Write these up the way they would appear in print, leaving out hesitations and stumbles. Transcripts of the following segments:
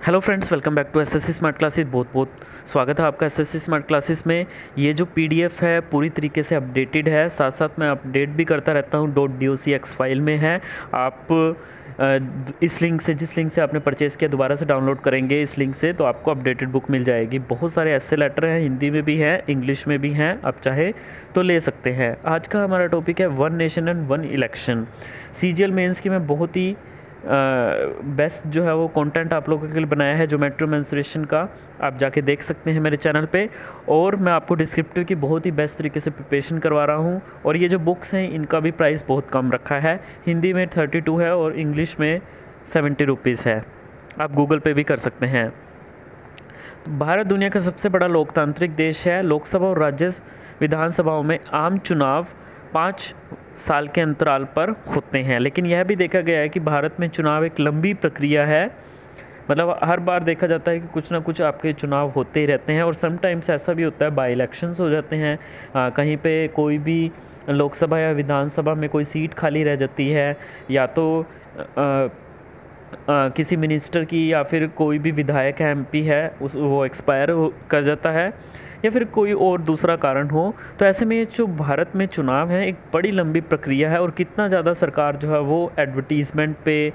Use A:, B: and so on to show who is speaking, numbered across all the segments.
A: Hello friends, welcome back to SSC smart classes. बहुत बहुत स्वागत है आपका एसएससी स्मार्ट क्लासेस में। ये जो पीडीएफ है पूरी तरीके से अपडेटेड है, साथ साथ मैं अपडेट भी करता रहता हूँ। .docx फाइल में है। आप इस लिंक से, जिस लिंक से आपने परचेज़ किया, दोबारा से डाउनलोड करेंगे इस लिंक से तो आपको अपडेटेड बुक मिल जाएगी। बहुत सारे ऐसे लेटर हैं, हिंदी में भी हैं, इंग्लिश में भी हैं, आप चाहे तो ले सकते हैं। आज का हमारा टॉपिक है one nation and one election. CGL mains की मैं बहुत ही बेस्ट जो है वो कंटेंट आप लोगों के लिए बनाया है, ज्योमेट्री मेंसुरेशन का। आप जाके देख सकते हैं मेरे चैनल पे। और मैं आपको डिस्क्रिप्टिव की बहुत ही बेस्ट तरीके से प्रिपरेशन करवा रहा हूँ। और ये जो बुक्स हैं इनका भी प्राइस बहुत कम रखा है। हिंदी में 32 है और इंग्लिश में 70 रुपीज़ है। आप गूगल पे भी कर सकते हैं। तो भारत दुनिया का सबसे बड़ा लोकतांत्रिक देश है। लोकसभा और राज्य विधानसभाओं में आम चुनाव 5 साल के अंतराल पर होते हैं। लेकिन यह भी देखा गया है कि भारत में चुनाव एक लंबी प्रक्रिया है। मतलब हर बार देखा जाता है कि कुछ ना कुछ आपके चुनाव होते ही रहते हैं। और समटाइम्स ऐसा भी होता है बाई इलेक्शंस हो जाते हैं। कहीं पे कोई भी लोकसभा या विधानसभा में कोई सीट खाली रह जाती है, या तो किसी मिनिस्टर की, या फिर कोई भी विधायक है, एमपी है, वो एक्सपायर कर जाता है, या फिर कोई और दूसरा कारण हो। तो ऐसे में जो भारत में चुनाव है एक बड़ी लंबी प्रक्रिया है। और कितना ज़्यादा सरकार जो है वो एडवर्टीज़मेंट पे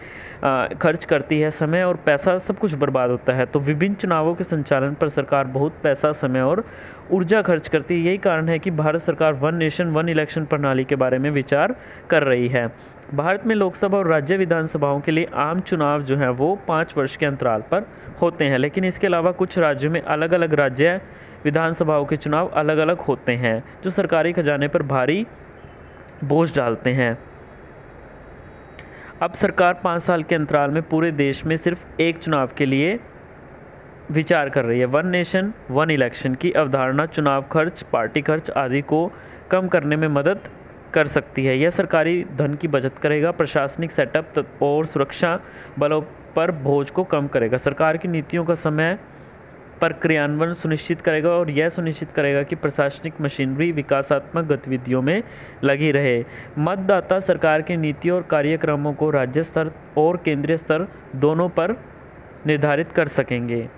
A: खर्च करती है, समय और पैसा सब कुछ बर्बाद होता है। तो विभिन्न चुनावों के संचालन पर सरकार बहुत पैसा, समय और ऊर्जा खर्च करती है। यही कारण है कि भारत सरकार वन नेशन वन इलेक्शन प्रणाली के बारे में विचार कर रही है। भारत में लोकसभा और राज्य विधानसभाओं के लिए आम चुनाव जो है वो 5 वर्ष के अंतराल पर होते हैं। लेकिन इसके अलावा कुछ राज्यों में अलग अलग राज्य विधानसभाओं के चुनाव अलग अलग होते हैं, जो सरकारी खजाने पर भारी बोझ डालते हैं। अब सरकार 5 साल के अंतराल में पूरे देश में सिर्फ एक चुनाव के लिए विचार कर रही है। वन नेशन वन इलेक्शन की अवधारणा चुनाव खर्च, पार्टी खर्च आदि को कम करने में मदद कर सकती है। यह सरकारी धन की बचत करेगा, प्रशासनिक सेटअप और सुरक्षा बलों पर बोझ को कम करेगा, सरकार की नीतियों का समय पर क्रियान्वयन सुनिश्चित करेगा और यह सुनिश्चित करेगा कि प्रशासनिक मशीनरी विकासात्मक गतिविधियों में लगी रहे। मतदाता सरकार की नीतियों और कार्यक्रमों को राज्य स्तर और केंद्रीय स्तर दोनों पर निर्धारित कर सकेंगे।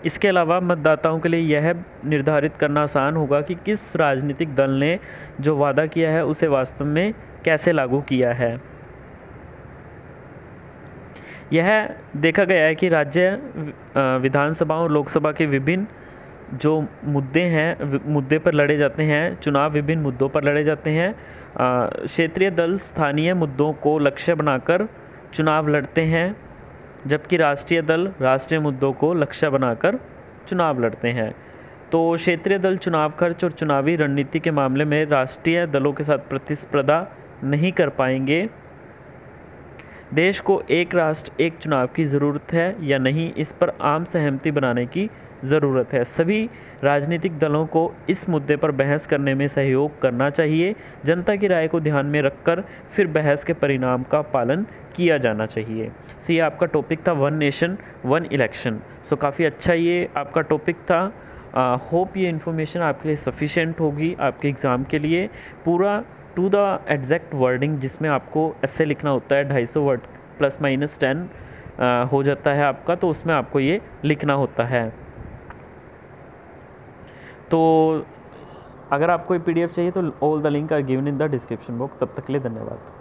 A: इसके अलावा मतदाताओं के लिए यह निर्धारित करना आसान होगा कि किस राजनीतिक दल ने जो वादा किया है उसे वास्तव में कैसे लागू किया है। यह देखा गया है कि राज्य विधानसभा और लोकसभा के विभिन्न जो मुद्दे पर लड़े जाते हैं, चुनाव विभिन्न मुद्दों पर लड़े जाते हैं। क्षेत्रीय दल स्थानीय मुद्दों को लक्ष्य बनाकर चुनाव लड़ते हैं, जबकि राष्ट्रीय दल राष्ट्रीय मुद्दों को लक्ष्य बनाकर चुनाव लड़ते हैं। तो क्षेत्रीय दल चुनाव खर्च और चुनावी रणनीति के मामले में राष्ट्रीय दलों के साथ प्रतिस्पर्धा नहीं कर पाएंगे। देश को एक राष्ट्र एक चुनाव की ज़रूरत है या नहीं, इस पर आम सहमति बनाने की ज़रूरत है। सभी राजनीतिक दलों को इस मुद्दे पर बहस करने में सहयोग करना चाहिए। जनता की राय को ध्यान में रखकर फिर बहस के परिणाम का पालन किया जाना चाहिए। सो ये आपका टॉपिक था वन नेशन वन इलेक्शन। सो काफ़ी अच्छा ये आपका टॉपिक था। होप ये इन्फॉर्मेशन आपके लिए सफिशेंट होगी आपके एग्ज़ाम के लिए। पूरा टू द एग्जैक्ट वर्डिंग, जिसमें आपको ऐसे लिखना होता है 250 वर्ड +-10 हो जाता है आपका, तो उसमें आपको ये लिखना होता है। तो अगर आपको ये पीडीएफ चाहिए तो all the link are given in the description box. तब तक के लिए धन्यवाद।